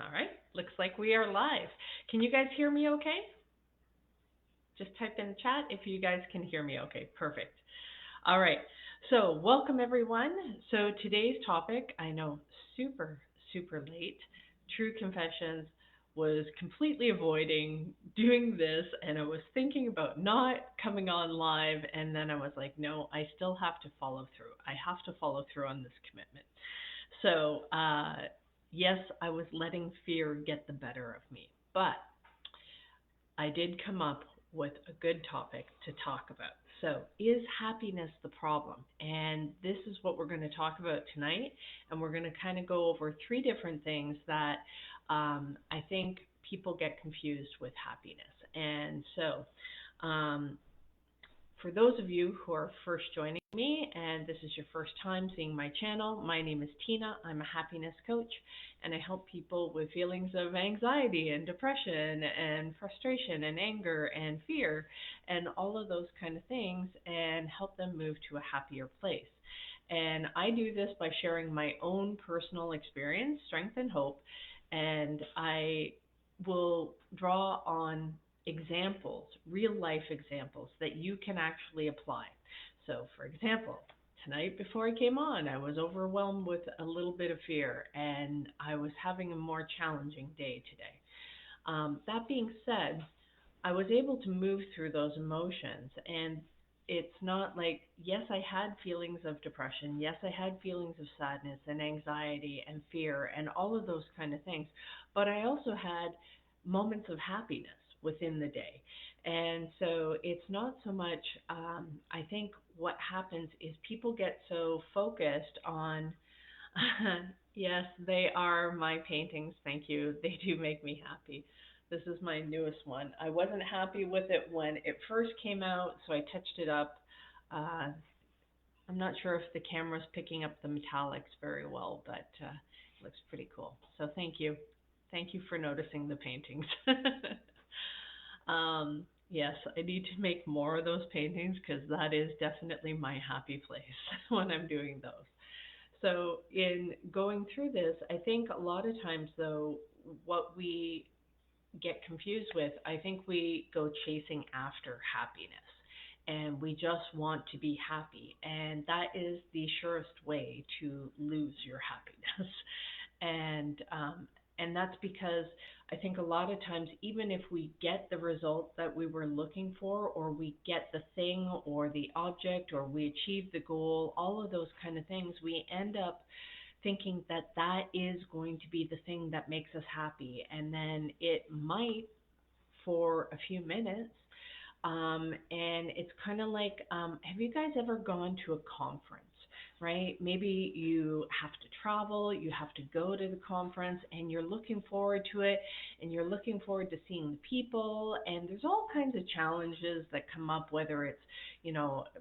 All right, looks like we are live. Can you guys hear me okay? Just type in the chat if you guys can hear me okay. Perfect. All right, so welcome everyone. So today's topic, I know, super, super late. True Confessions was completely avoiding doing this, and I was thinking about not coming on live, and then I was like, no, I still have to follow through. I have to follow through on this commitment. So, yes, I was letting fear get the better of me, but I did come up with a good topic to talk about. So, is happiness the problem? And this is what we're going to talk about tonight. And we're going to kind of go over three different things that I think people get confused with happiness. And so, for those of you who are first joining me and this is your first time seeing my channel, my name is Tina. I'm a happiness coach and I help people with feelings of anxiety and depression and frustration and anger and fear and all of those kind of things and help them move to a happier place. And I do this by sharing my own personal experience, strength, and hope. And I will draw on examples, real life examples that you can actually apply. So, for example, tonight before I came on, I was overwhelmed with a little bit of fear and I was having a more challenging day today. That being said, I was able to move through those emotions and it's not like, yes, I had feelings of depression. Yes, I had feelings of sadness and anxiety and fear and all of those kind of things. But I also had moments of happiness within the day. And so it's not so much, I think what happens is people get so focused on, yes, they are my paintings. Thank you. They do make me happy. This is my newest one. I wasn't happy with it when it first came out, so I touched it up. Uh, I'm not sure if the camera's picking up the metallics very well, but it looks pretty cool. So thank you. Thank you for noticing the paintings. Yes, I need to make more of those paintings because that is definitely my happy place when I'm doing those. So, in going through this, I think a lot of times, though, what we get confused with, I think we go chasing after happiness and we just want to be happy. And that is the surest way to lose your happiness. And and that's because I think a lot of times, even if we get the result that we were looking for, or we get the thing or the object, or we achieve the goal, all of those kind of things, we end up thinking that that is going to be the thing that makes us happy. And then it might for a few minutes. And it's kind of like, have you guys ever gone to a conference, right? Maybe you have to travel, you have to go to the conference, and you're looking forward to it, and you're looking forward to seeing the people, and there's all kinds of challenges that come up, whether it's,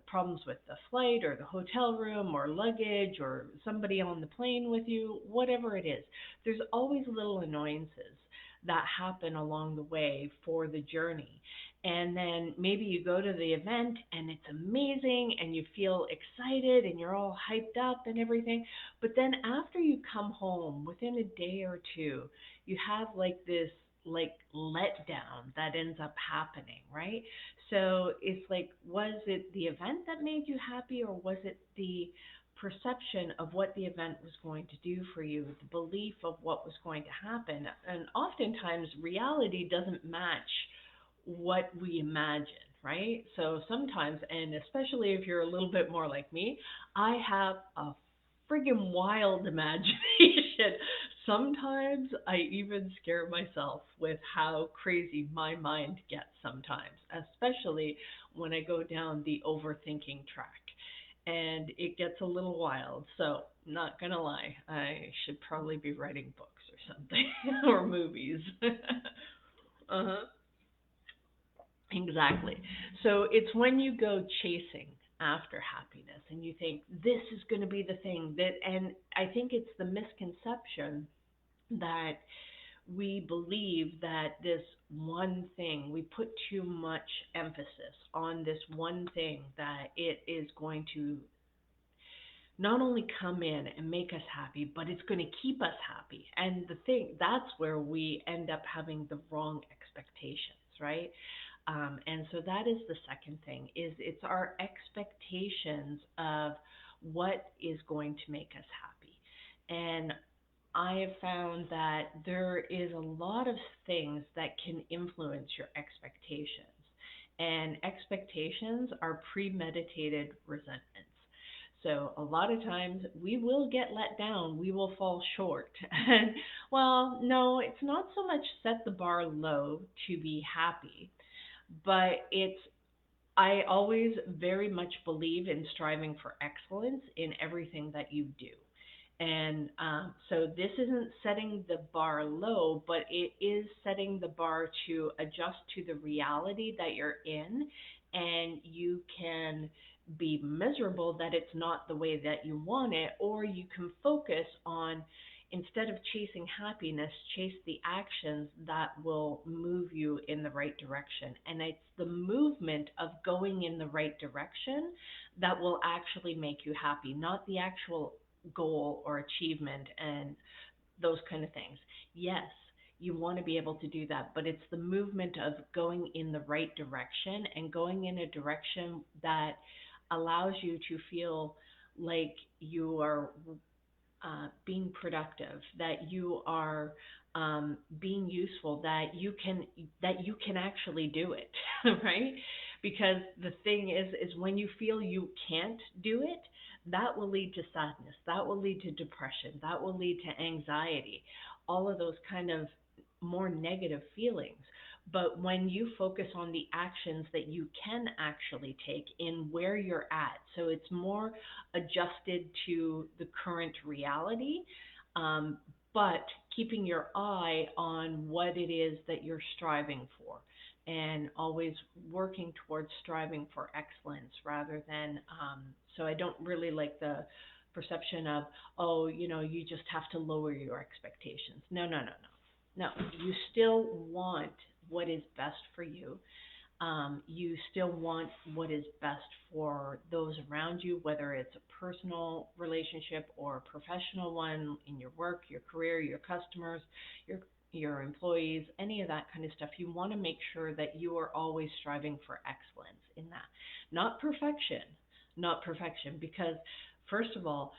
problems with the flight or the hotel room or luggage or somebody on the plane with you, whatever it is. There's always little annoyances that happen along the way for the journey. And then maybe you go to the event and it's amazing and you feel excited and you're all hyped up and everything. But then after you come home within a day or two, you have like this like letdown that ends up happening, right? So it's like, was it the event that made you happy, or was it the perception of what the event was going to do for you, the belief of what was going to happen? And oftentimes reality doesn't match what we imagine, right? So sometimes, and especially if you're a little bit more like me, I have a friggin' wild imagination. Sometimes I even scare myself with how crazy my mind gets sometimes, especially when I go down the overthinking track. And it gets a little wild. So, not gonna lie, I should probably be writing books or something or movies. Uh-huh. Exactly. So it's when you go chasing after happiness and you think this is going to be the thing that, and I think it's the misconception that we believe that this one thing, we put too much emphasis on this one thing, that it is going to not only come in and make us happy, but it's going to keep us happy. And the thing, that's where we end up having the wrong expectations, right? And so that is the second thing, is it's our expectations of what is going to make us happy. And I have found that there is a lot of things that can influence your expectations. And expectations are premeditated resentments. So a lot of times we will get let down, we will fall short. And well, no, it's not so much set the bar low to be happy, but it's I always very much believe in striving for excellence in everything that you do. And so this isn't setting the bar low, but it is setting the bar to adjust to the reality that you're in. And you can be miserable that it's not the way that you want it, or you can focus on, instead of chasing happiness, chase the actions that will move you in the right direction. And it's the movement of going in the right direction that will actually make you happy, not the actual goal or achievement and those kind of things. Yes, you want to be able to do that, but it's the movement of going in the right direction and going in a direction that allows you to feel like you are being productive, that you are being useful, that you can actually do it, right? Because the thing is when you feel you can't do it, that will lead to sadness, that will lead to depression, that will lead to anxiety, all of those kind of more negative feelings. But when you focus on the actions that you can actually take in where you're at, so it's more adjusted to the current reality, um, but keeping your eye on what it is that you're striving for, and always working towards striving for excellence rather than, so I don't really like the perception of, oh, you just have to lower your expectations. No, no, no, no. No, you still want what is best for you. You still want what is best for those around you, whether it's a personal relationship or a professional one in your work, your career, your customers, your employees, any of that kind of stuff. You want to make sure that you are always striving for excellence in that, not perfection, not perfection, because first of all,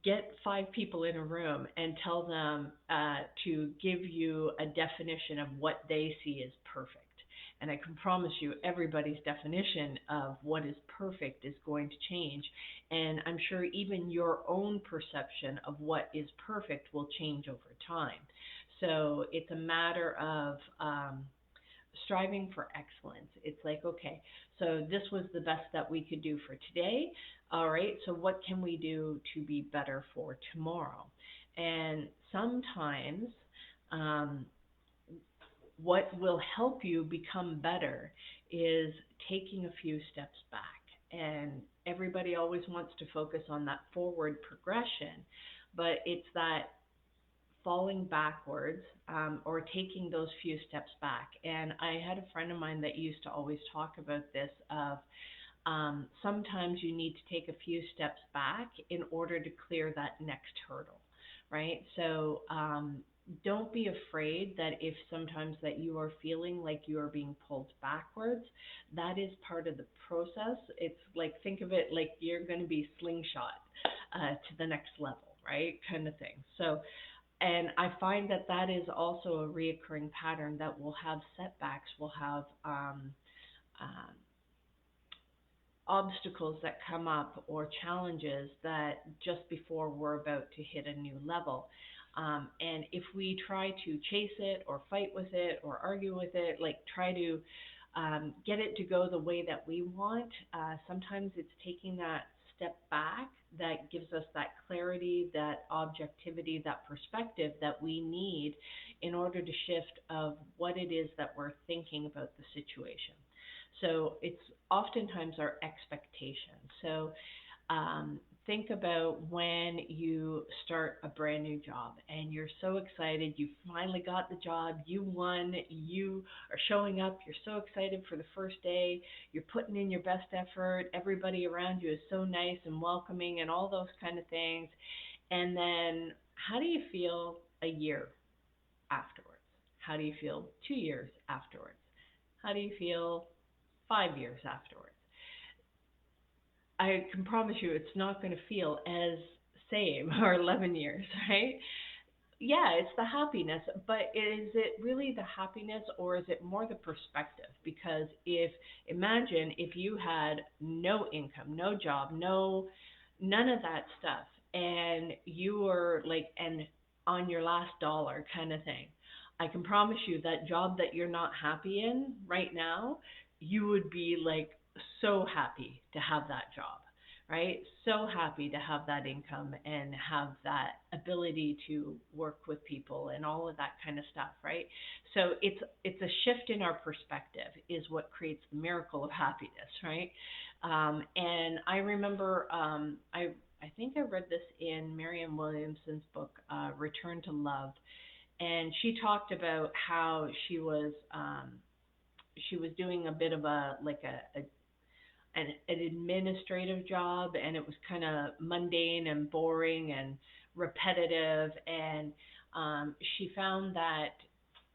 get five people in a room and tell them to give you a definition of what they see as perfect. And I can promise you, everybody's definition of what is perfect is going to change. And I'm sure even your own perception of what is perfect will change over time. So it's a matter of striving for excellence. It's like, okay, so this was the best that we could do for today. All right, so what can we do to be better for tomorrow? And sometimes um, what will help you become better is taking a few steps back. And everybody always wants to focus on that forward progression, but it's that falling backwards, or taking those few steps back. And I had a friend of mine that used to always talk about this of, sometimes you need to take a few steps back in order to clear that next hurdle, right? So don't be afraid that if sometimes that you are feeling like you are being pulled backwards, that is part of the process. It's like, think of it like you're going to be slingshot to the next level, right? Kind of thing. So, and I find that that is also a reoccurring pattern, that we'll have setbacks, we'll have um, obstacles that come up or challenges that just before we're about to hit a new level. And if we try to chase it or fight with it or argue with it, like try to get it to go the way that we want, sometimes it's taking that step back that gives us that clarity, that objectivity, that perspective that we need in order to shift of what it is that we're thinking about the situation. So it's oftentimes our expectations. So think about when you start a brand new job and you're so excited, you finally got the job, you won, you are showing up, you're so excited for the first day, you're putting in your best effort, everybody around you is so nice and welcoming and all those kind of things. And then how do you feel a year afterwards? How do you feel 2 years afterwards? How do you feel 5 years afterwards? I can promise you it's not going to feel as same or 11 years, right? Yeah, it's the happiness, but is it really the happiness or is it more the perspective? Because if imagine if you had no income, no job, none of that stuff, and you were like and on your last dollar kind of thing. I can promise you that job that you're not happy in right now, you would be like so happy to have that job, right? So happy to have that income and have that ability to work with people and all of that kind of stuff, right? So it's a shift in our perspective is what creates the miracle of happiness, right? And I remember I think I read this in Marianne Williamson's book, Return to Love, and she talked about how she was doing a bit of a like a an administrative job, and it was kind of mundane and boring and repetitive, and she found that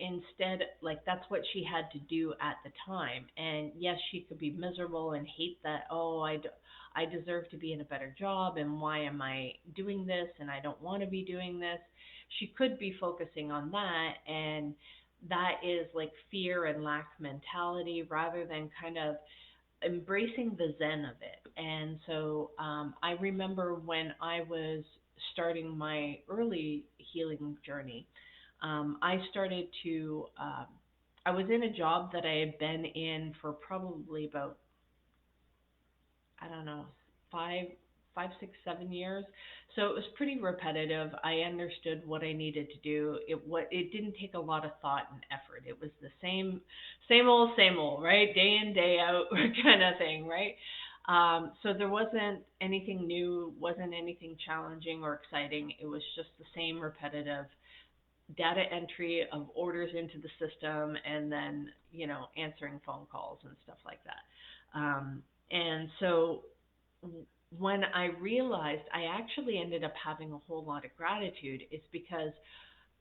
instead, like, that's what she had to do at the time. And yes, she could be miserable and hate that, oh, I deserve to be in a better job, and why am I doing this, and I don't want to be doing this. She could be focusing on that, and that is like fear and lack mentality rather than kind of embracing the zen of it. And so I remember when I was starting my early healing journey, I started to, I was in a job that I had been in for probably about, I don't know, five, 5, 6, 7 years. So it was pretty repetitive. I understood what I needed to do. It didn't take a lot of thought and effort. It was the same old, right? Day in, day out kind of thing, right? So there wasn't anything new, wasn't anything challenging or exciting. It was just the same repetitive data entry of orders into the system and then, answering phone calls and stuff like that. And so when I realized I actually ended up having a whole lot of gratitude, it's because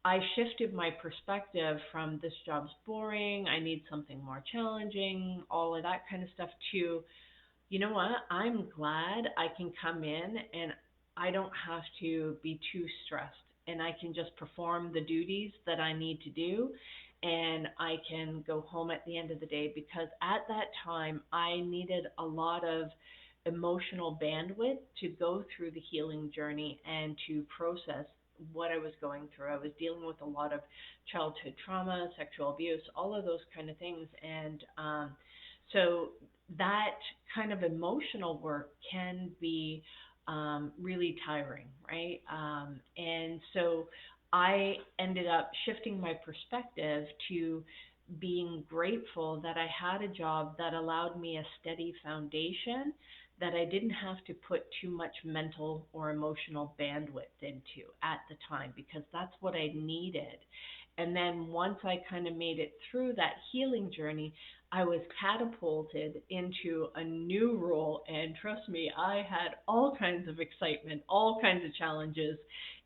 I shifted my perspective from this job's boring, I need something more challenging, all of that kind of stuff, to, you know what, I'm glad I can come in and I don't have to be too stressed, and I can just perform the duties that I need to do, and I can go home at the end of the day, because at that time I needed a lot of emotional bandwidth to go through the healing journey and to process what I was going through. I was dealing with a lot of childhood trauma, sexual abuse, all of those kind of things. And so that kind of emotional work can be really tiring, right? And so I ended up shifting my perspective to being grateful that I had a job that allowed me a steady foundation that I didn't have to put too much mental or emotional bandwidth into at the time, because that's what I needed. And then once I kind of made it through that healing journey, I was catapulted into a new role. And trust me, I had all kinds of excitement, all kinds of challenges,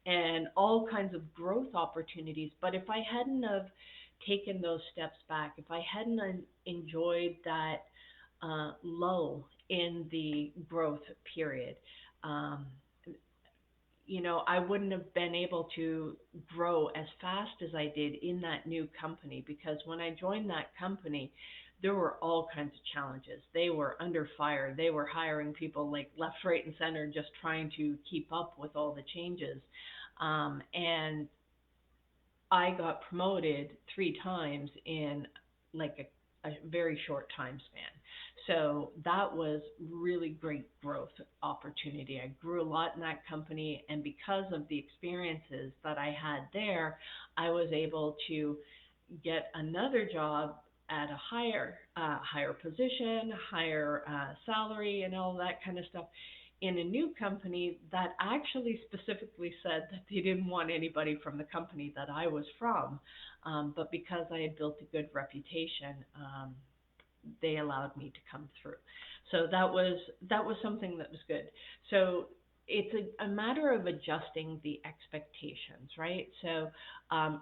and all kinds of growth opportunities. But if I hadn't have taken those steps back, if I hadn't enjoyed that lull in the growth period, um, I wouldn't have been able to grow as fast as I did in that new company, because when I joined that company, there were all kinds of challenges. They were under fire. They were hiring people like left, right, and center, just trying to keep up with all the changes. And I got promoted 3 times in like a very short time span. So that was really great growth opportunity. I grew a lot in that company, and because of the experiences that I had there, I was able to get another job at a higher position, higher salary, and all that kind of stuff in a new company that actually specifically said that they didn't want anybody from the company that I was from, but because I had built a good reputation, they allowed me to come through. So that was something that was good. So it's a matter of adjusting the expectations, right? So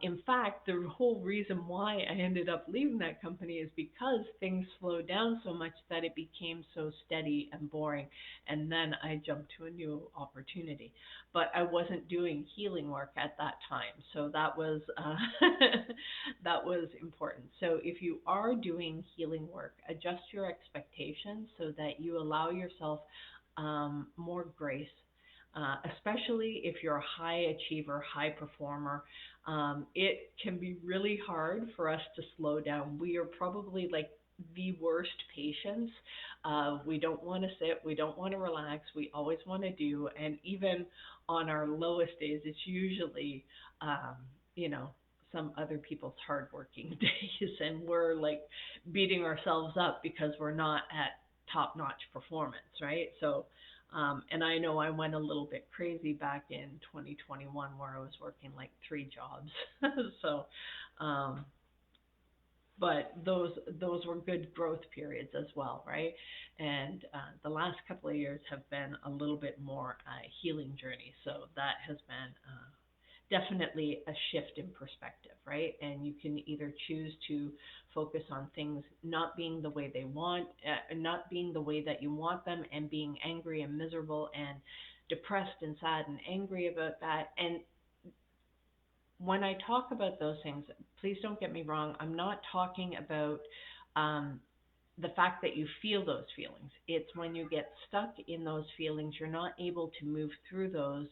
in fact, the whole reason why I ended up leaving that company is because things slowed down so much that it became so steady and boring. And then I jumped to a new opportunity. But I wasn't doing healing work at that time. So that was that was important. So if you are doing healing work, adjust your expectations so that you allow yourself more grace, especially if you're a high achiever, high performer. It can be really hard for us to slow down. We are probably like the worst patients. We don't want to sit, we don't want to relax, we always want to do. And even on our lowest days, it's usually, um, you know, some other people's hardworking days, and we're like beating ourselves up because we're not at top notch performance, right? So, and I know I went a little bit crazy back in 2021 where I was working like three jobs. So, um, but those were good growth periods as well, right? And the last couple of years have been a little bit more healing journey. So that has been definitely a shift in perspective, right? And you can either choose to focus on things not being the way they want, not being the way that you want them, and being angry and miserable and depressed and sad and angry about that. And when I talk about those things, please don't get me wrong. I'm not talking about um, the fact that you feel those feelings. It's when you get stuck in those feelings, you're not able to move through those.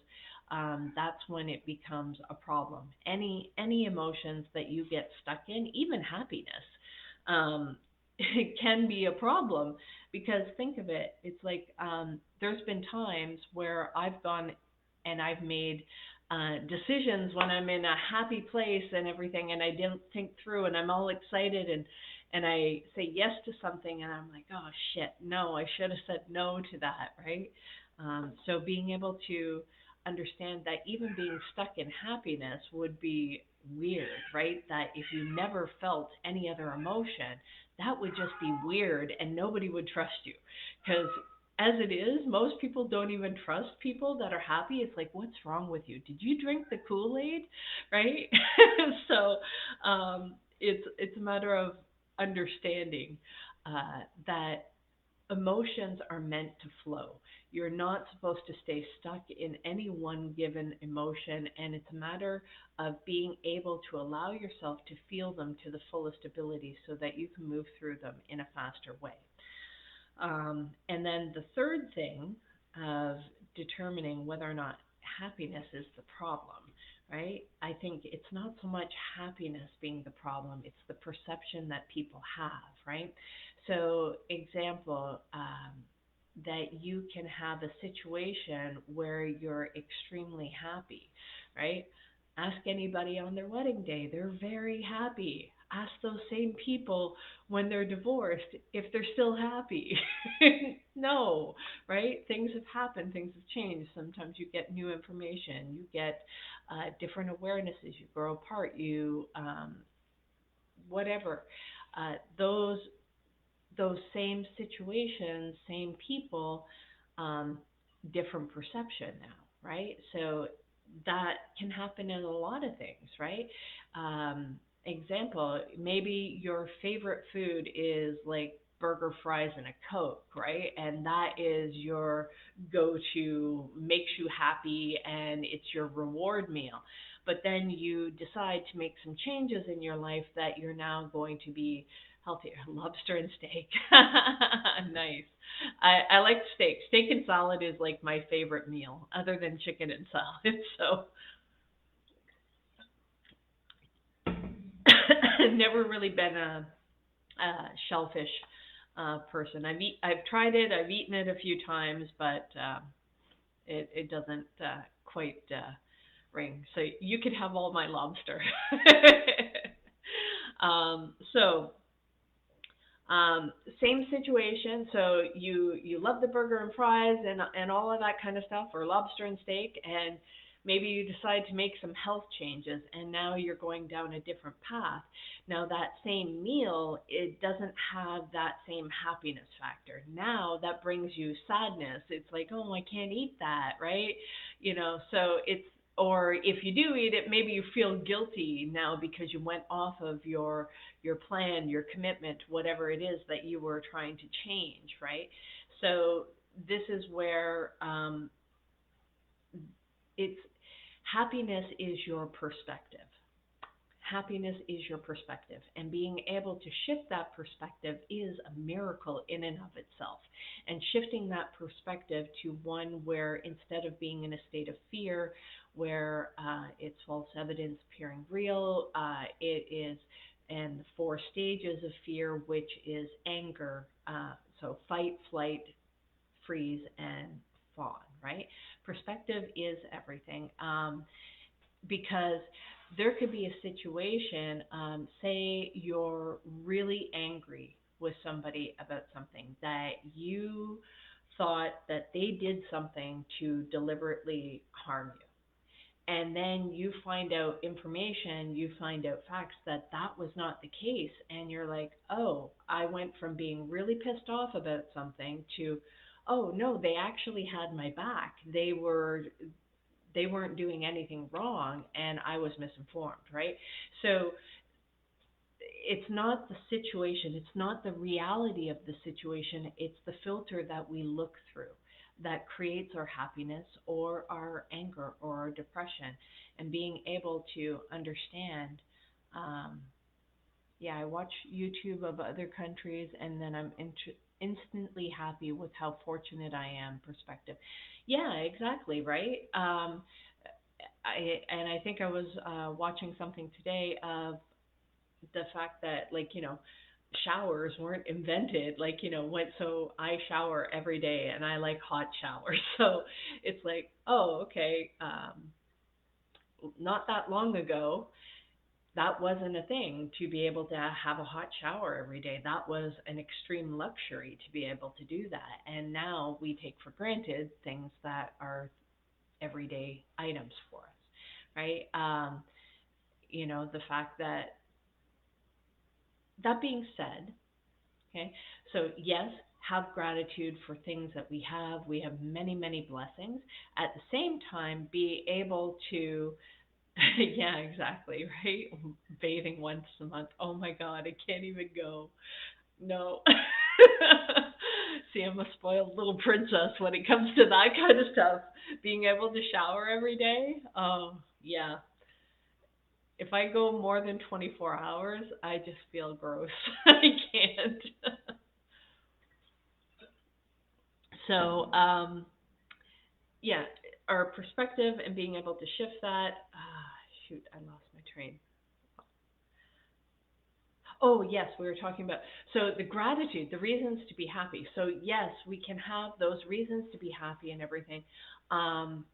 That's when it becomes a problem. Any emotions that you get stuck in, even happiness, it can be a problem because think of it. It's like there's been times where I've gone and I've made decisions when I'm in a happy place and everything, and I didn't think through, and I'm all excited and I say yes to something, and I'm like, oh shit, no, I should have said no to that, right? So being able to understand that even being stuck in happiness would be weird, right? That if you never felt any other emotion, that would just be weird and nobody would trust you. Because as it is, most people don't even trust people that are happy. It's like, what's wrong with you? Did you drink the Kool-Aid? Right? So it's a matter of understanding that emotions are meant to flow. You're not supposed to stay stuck in any one given emotion, and it's a matter of being able to allow yourself to feel them to the fullest ability so that you can move through them in a faster way. And then the third thing of determining whether or not happiness is the problem, right? I think it's not so much happiness being the problem, it's the perception that people have, right? So, example, that you can have a situation where you're extremely happy, right? Ask anybody on their wedding day, they're very happy. Ask those same people when they're divorced if they're still happy. No, right? Things have happened, things have changed. Sometimes you get new information, you get different awarenesses, you grow apart, you whatever. Those same situations, same people, um, different perception now, right? So that can happen in a lot of things, right? Example, maybe your favorite food is like burger, fries, and a Coke, right? And that is your go to, makes you happy, and it's your reward meal. But then you decide to make some changes in your life that you're now going to be healthier. Lobster and steak. Nice. I like steak. Steak and salad is like my favorite meal, other than chicken and salad. So I've never really been a shellfish person. I've tried it. I've eaten it a few times, but it doesn't quite ring. So you could have all my lobster. So Same situation. So you love the burger and fries and all of that kind of stuff, or lobster and steak, and maybe you decide to make some health changes, and now you're going down a different path. Now that same meal, it doesn't have that same happiness factor. Now that brings you sadness. It's like, oh, I can't eat that, right? So it's, or if you do eat it, maybe you feel guilty now because you went off of your plan, your commitment, whatever it is that you were trying to change, right? So this is where it's happiness is your perspective. Happiness is your perspective, and being able to shift that perspective is a miracle in and of itself. And shifting that perspective to one where instead of being in a state of fear, where it's false evidence appearing real, it is, and the four stages of fear, which is anger, so fight, flight, freeze, and fawn, right? Perspective is everything. Because there could be a situation, say you're really angry with somebody about something that you thought that they did something to deliberately harm you. And then you find out information, you find out facts that that was not the case. And you're like, oh, I went from being really pissed off about something to, oh no, they actually had my back. They weren't doing anything wrong and I was misinformed, right? So it's not the situation, it's not the reality of the situation, it's the filter that we look through that creates our happiness or our anger or our depression. And being able to understand, um, yeah, I watch YouTube of other countries and then instantly happy with how fortunate I am, perspective. Yeah, exactly, right? I think I was watching something today of the fact that, like, showers weren't invented, like, when, so I shower every day and I like hot showers. So it's like, oh, okay, not that long ago that wasn't a thing to be able to have a hot shower every day. That was an extreme luxury to be able to do that. And now we take for granted things that are everyday items for us, right? The fact that, that being said, okay, so yes, have gratitude for things that we have. We have many, many blessings. At the same time, be able to, yeah, exactly, right? Bathing once a month. Oh my God, I can't even go. No. See, I'm a spoiled little princess when it comes to that kind of stuff. Being able to shower every day. Oh, yeah. If I go more than 24 hours, I just feel gross. I can't. So, yeah, our perspective and being able to shift that. Shoot, I lost my train. Oh, yes, we were talking about, so the gratitude, the reasons to be happy. So, yes, we can have those reasons to be happy and everything. Um,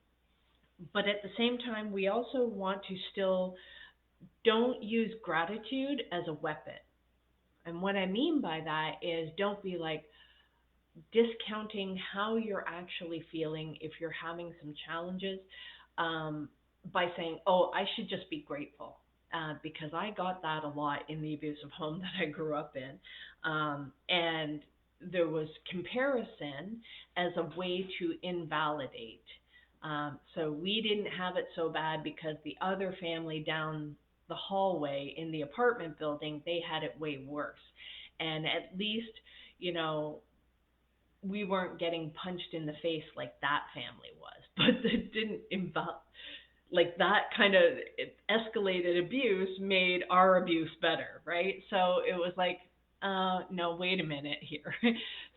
but at the same time, we also want to still don't use gratitude as a weapon. And what I mean by that is don't be like discounting how you're actually feeling if you're having some challenges, um, by saying, oh, I should just be grateful. Because I got that a lot in the abusive home that I grew up in. And there was comparison as a way to invalidate. So we didn't have it so bad because the other family down the hallway in the apartment building, they had it way worse. And at least, you know, we weren't getting punched in the face like that family was, but it didn't involve, like, that kind of escalated abuse made our abuse better, right? So it was like, no, wait a minute here.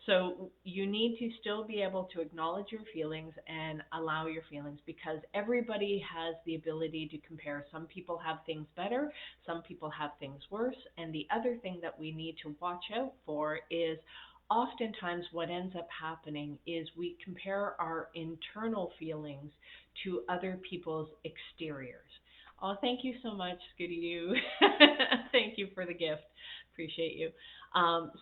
So you need to still be able to acknowledge your feelings and allow your feelings, because everybody has the ability to compare. Some people have things better, some people have things worse. And the other thing that we need to watch out for is oftentimes what ends up happening is we compare our internal feelings to other people's exteriors. Oh, thank you so much, Skiddy Doo. Thank you for the gift. Appreciate you.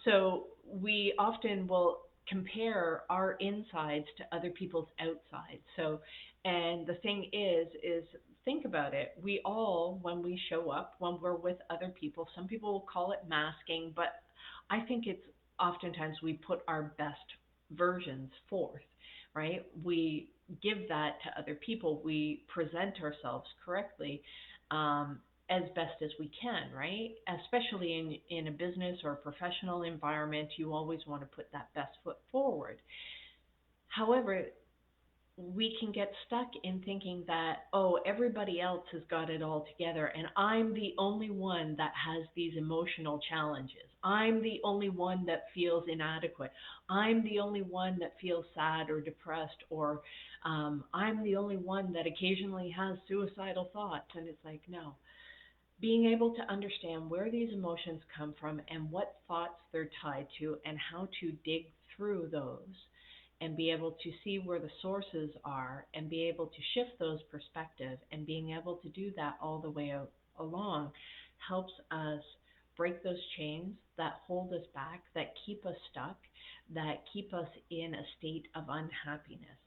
So we often will compare our insides to other people's outsides. So, and the thing is think about it. We all, when we show up, when we're with other people, some people will call it masking, but I think it's oftentimes we put our best versions forth, right? We give that to other people. We present ourselves correctly. As best as we can, right? Especially in a business or a professional environment, you always want to put that best foot forward. However, we can get stuck in thinking that, oh, everybody else has got it all together and I'm the only one that has these emotional challenges. I'm the only one that feels inadequate. I'm the only one that feels sad or depressed, or I'm the only one that occasionally has suicidal thoughts. And it's like, no, being able to understand where these emotions come from and what thoughts they're tied to and how to dig through those and be able to see where the sources are and be able to shift those perspectives, and being able to do that all the way along helps us break those chains that hold us back, that keep us stuck, that keep us in a state of unhappiness.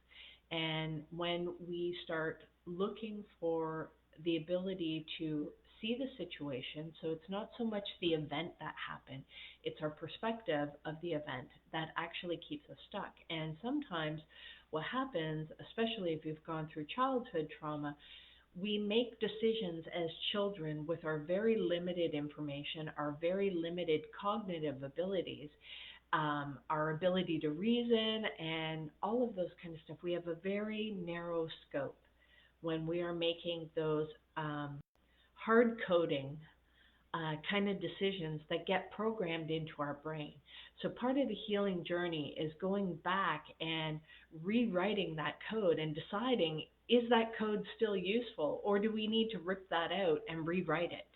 And when we start looking for the ability to see the situation, so it's not so much the event that happened, it's our perspective of the event that actually keeps us stuck. And sometimes what happens, especially if we've gone through childhood trauma, we make decisions as children with our very limited information, our very limited cognitive abilities, our ability to reason, and all of those kind of stuff. We have a very narrow scope when we are making those hard coding kind of decisions that get programmed into our brain. So part of the healing journey is going back and rewriting that code and deciding, is that code still useful, or do we need to rip that out and rewrite it?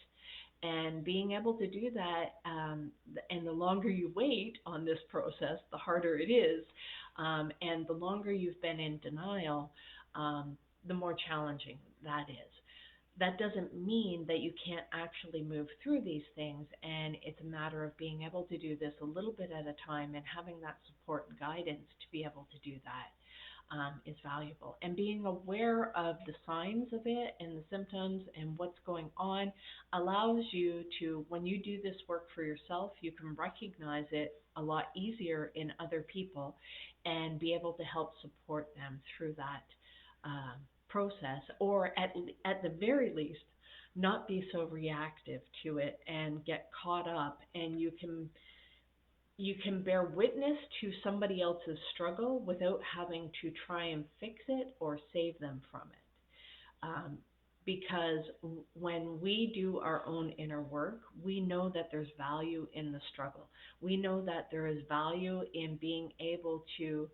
And being able to do that, and the longer you wait on this process, the harder it is. And the longer you've been in denial, the more challenging that is. That doesn't mean that you can't actually move through these things, and it's a matter of being able to do this a little bit at a time and having that support and guidance to be able to do that is valuable. And being aware of the signs of it and the symptoms and what's going on allows you to, when you do this work for yourself, you can recognize it a lot easier in other people and be able to help support them through that process, or at the very least, not be so reactive to it and get caught up, and you can bear witness to somebody else's struggle without having to try and fix it or save them from it. Because when we do our own inner work, we know that there's value in the struggle. We know that there is value in being able to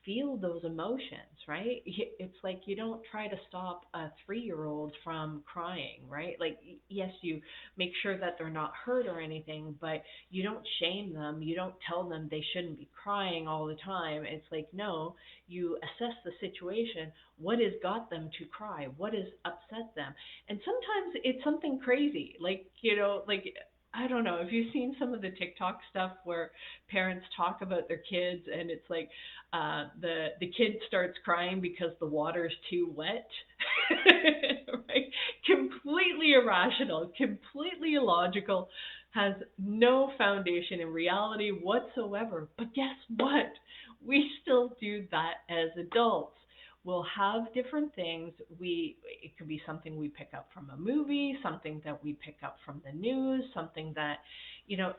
feel those emotions, right? It's like you don't try to stop a 3-year-old from crying, right? Like, yes, you make sure that they're not hurt or anything, but you don't shame them. You don't tell them they shouldn't be crying all the time. It's like, no, you assess the situation. What has got them to cry? What has upset them? And sometimes it's something crazy, like, like, I don't know if you've seen some of the TikTok stuff where parents talk about their kids, and it's like the kid starts crying because the water's too wet, right? Completely irrational, completely illogical, has no foundation in reality whatsoever. But guess what? We still do that as adults. We'll have different things. It could be something we pick up from a movie, something that we pick up from the news, something that,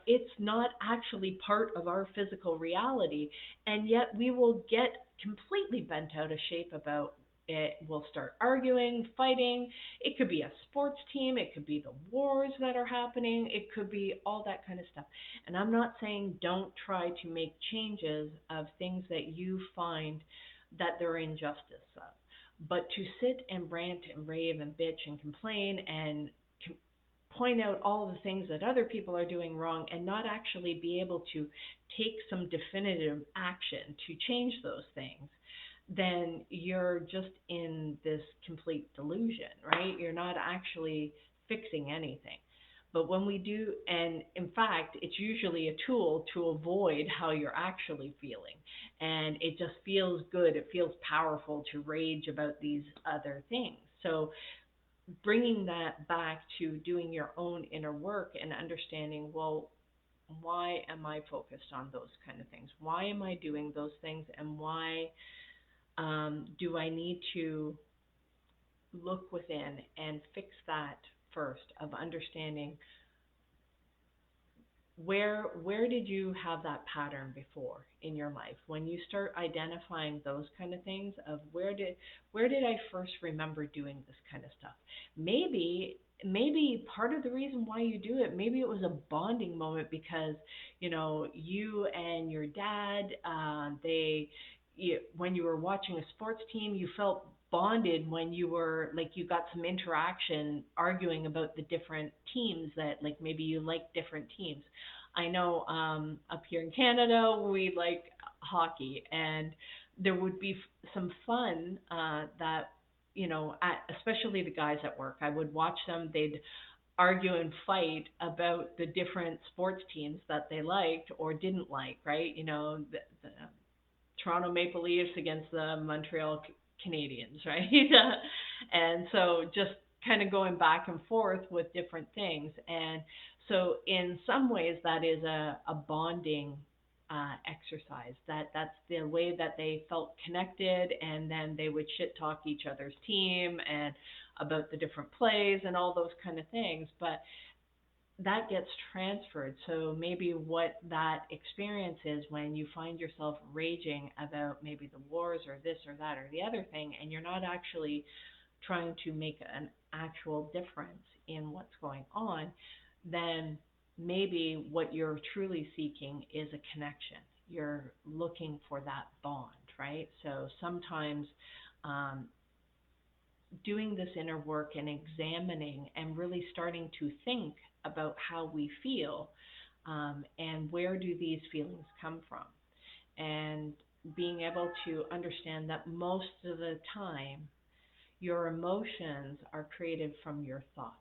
it's not actually part of our physical reality. And yet we will get completely bent out of shape about it. We'll start arguing, fighting. It could be a sports team. It could be the wars that are happening. It could be all that kind of stuff. And I'm not saying don't try to make changes of things that you find that there are injustice of. But to sit and rant and rave and bitch and complain and point out all the things that other people are doing wrong and not actually be able to take some definitive action to change those things, then you're just in this complete delusion, right? You're not actually fixing anything. But when we do, and in fact, it's usually a tool to avoid how you're actually feeling. And it just feels good. It feels powerful to rage about these other things. So bringing that back to doing your own inner work and understanding, well, why am I focused on those kind of things? Why am I doing those things? And why do I need to look within and fix that first of understanding where did you have that pattern before in your life? When you start identifying those kind of things of where did I first remember doing this kind of stuff? Maybe part of the reason why you do it, maybe it was a bonding moment because you and your dad, when you were watching a sports team, you felt bonded when you were like you got some interaction arguing about the different teams that like maybe you like different teams. I know up here in Canada we like hockey, and there would be some fun that especially the guys at work. I would watch them. They'd argue and fight about the different sports teams that they liked or didn't like. Right? The Toronto Maple Leafs against the Montreal Canadiens, right? And so just kind of going back and forth with different things. And so in some ways that is a bonding exercise. That's the way that they felt connected, and then they would shit talk each other's team and about the different plays and all those kind of things. But that gets transferred. So maybe what that experience is when you find yourself raging about maybe the wars or this or that or the other thing, and you're not actually trying to make an actual difference in what's going on, then maybe what you're truly seeking is a connection. You're looking for that bond, right? So sometimes doing this inner work and examining and really starting to think about how we feel, and where do these feelings come from, and being able to understand that most of the time your emotions are created from your thoughts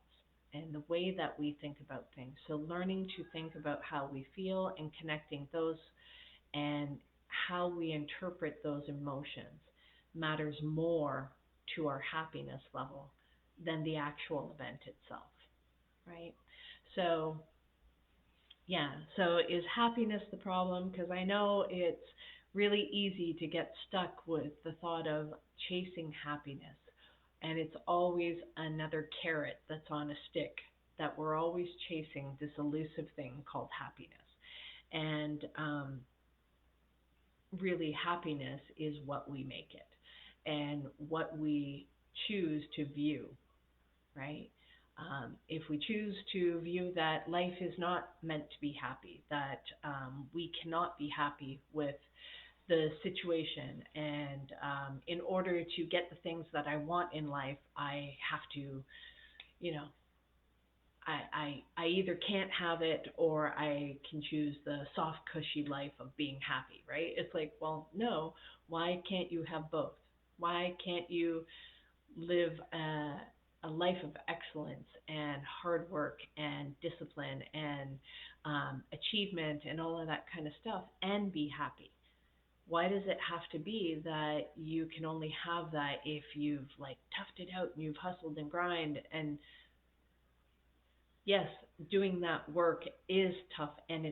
and the way that we think about things. So learning to think about how we feel and connecting those and how we interpret those emotions matters more to our happiness level than the actual event itself, right? So, yeah, so is happiness the problem? Because I know it's really easy to get stuck with the thought of chasing happiness, and it's always another carrot that's on a stick that we're always chasing, this elusive thing called happiness. And really, happiness is what we make it and what we choose to view, right? If we choose to view that life is not meant to be happy, that we cannot be happy with the situation, and in order to get the things that I want in life, I have to, you know, I either can't have it or I can choose the soft, cushy life of being happy, right? It's like, well, no, why can't you have both? Why can't you live a life of excellence and hard work and discipline and achievement and all of that kind of stuff and be happy? Why does it have to be that you can only have that if you've like toughed it out and you've hustled and grind? And yes, doing that work is tough, and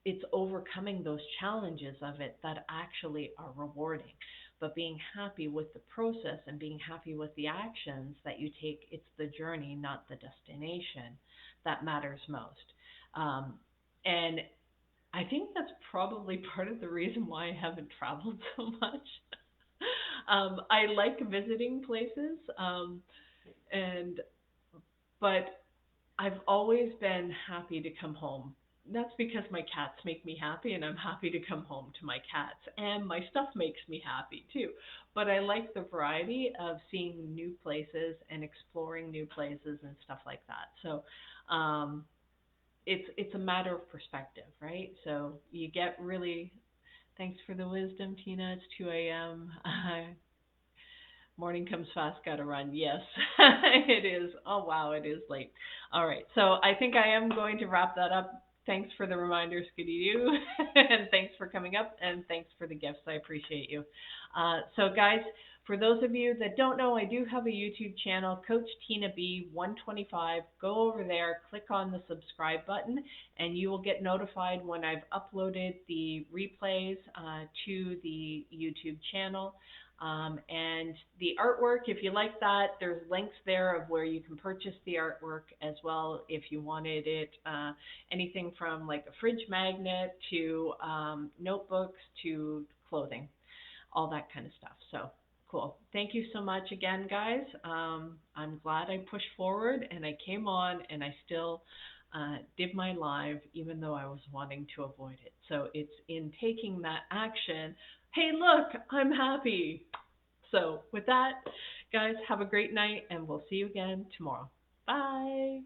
it's overcoming those challenges of it that actually are rewarding. But being happy with the process and being happy with the actions that you take, it's the journey, not the destination, that matters most. And I think that's probably part of the reason why I haven't traveled so much. I like visiting places, and but I've always been happy to come home. That's because my cats make me happy, and I'm happy to come home to my cats. And my stuff makes me happy too. But I like the variety of seeing new places and exploring new places and stuff like that. So it's a matter of perspective, right? So you get really. Thanks for the wisdom, Tina. It's 2 a.m. Morning comes fast, gotta run. Yes, it is. Oh wow, it is late. All right, so I think I am going to wrap that up. Thanks for the reminder, Skitty you, and thanks for coming up, and thanks for the gifts. I appreciate you. So guys, for those of you that don't know, I do have a YouTube channel, Coach Tina B 125. Go over there, click on the subscribe button, and you will get notified when I've uploaded the replays to the YouTube channel. And the artwork, if you like that, there's links there of where you can purchase the artwork as well if you wanted it. Anything from like a fridge magnet to notebooks to clothing, all that kind of stuff. So cool. Thank you so much again, guys. I'm glad I pushed forward and I came on and I still did my live even though I was wanting to avoid it. So it's in taking that action. Hey, look, I'm happy. So with that, guys, have a great night and we'll see you again tomorrow. Bye.